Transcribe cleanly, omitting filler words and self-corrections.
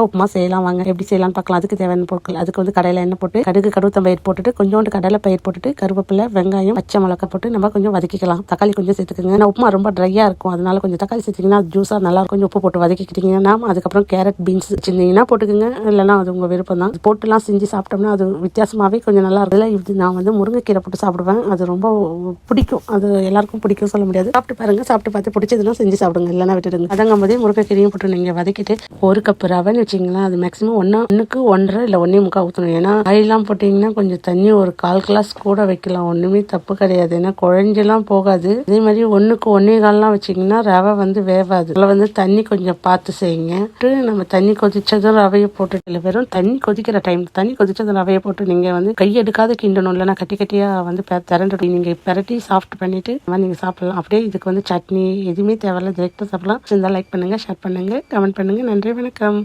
உப்புமா செய்யலாம் வாங்க. எப்படி செய்யலாம்னு பார்க்கலாம். அதுக்கு தேவையான பொருட்கள், அதுக்கு வந்து கடையில் எண்ணெய் போட்டு கடுகு கருவேப்பிலை போட்டுட்டு கொஞ்சோண்டு கடலை பயிர் போட்டுட்டு கருவேப்பிலை வெங்காயம் பச்சை மிளகாய் போட்டு நம்ம கொஞ்சம் வதக்கிக்கலாம். தக்காளி கொஞ்சம் சேர்த்துக்குங்க. ஏன்னா உப்புமா ரொம்ப ட்ரையா இருக்கும், அதனால கொஞ்சம் தக்காளி சேர்த்திங்கன்னா ஜூஸா நல்லா இருக்கும். கொஞ்சம் உப்பு போட்டு வதக்கிக்கிட்டீங்கன்னா அதுக்கப்புறம் கேரட் பீன்ஸ் வச்சிருந்தீங்கன்னா போட்டுக்குங்க, இல்லைன்னா அது உங்க விருப்பம் தான். போட்டுலாம் செஞ்சு சாப்பிட்டோம்னா அது வித்தியாசமாவே கொஞ்சம் நல்லா இருக்குல்ல. இது நான் வந்து முருங்கைக்கீரை போட்டு சாப்பிடுவேன், அது ரொம்ப பிடிக்கும். அது எல்லாருக்கும் பிடிக்கும் சொல்ல முடியாது. சாப்பிட்டு பாருங்க, சாப்பிட்டு பார்த்து பிடிச்சதுன்னா செஞ்சு சாப்பிடுங்க, இல்லைன்னா விட்டுடுங்க. அதங்கும் போதே முருங்கைக்கீரையும் போட்டு நீங்க வதக்கிட்டு ஒரு கப் ரவைன்னு வச்சிங்களேன், அது மேக்ஸிமம் 1:1 1.5 இல்லை 1.25 ஊற்றணும். ஏன்னா காயெல்லாம் போட்டிங்கன்னா கொஞ்சம் தண்ணி ஒரு 1/4 கிளாஸ் கூட வைக்கலாம், ஒன்றுமே தப்பு கிடையாது. ஏன்னா குழஞ்செல்லாம் போகாது. அதே மாதிரி 1க்கு 1.25 வச்சிங்கன்னா ரவை வந்து வேவாது. அதில் வந்து தண்ணி கொஞ்சம் பார்த்து செய்யுங்க. நம்ம தண்ணி கொதிச்சதும் ரவையை போட்டுட்டு வெறும் தண்ணி கொதிக்கிற டைம், தண்ணி கொதிச்சதும் ரவையை போட்டு நீங்க வந்து கையெடுக்காத கிண்டணும், இல்லைன்னா கட்டி கட்டியா வந்து திரண்டு நீங்க பிரட்டி சாஃப்ட் பண்ணிட்டு நீங்க சாப்பிடலாம். அப்படியே இதுக்கு வந்து சட்னி எதுவுமே தேவையில்ல, டைரக்டா சாப்பிடலாம். லைக் பண்ணுங்க, ஷேர் பண்ணுங்க, கமெண்ட் பண்ணுங்க. நன்றி, வணக்கம்.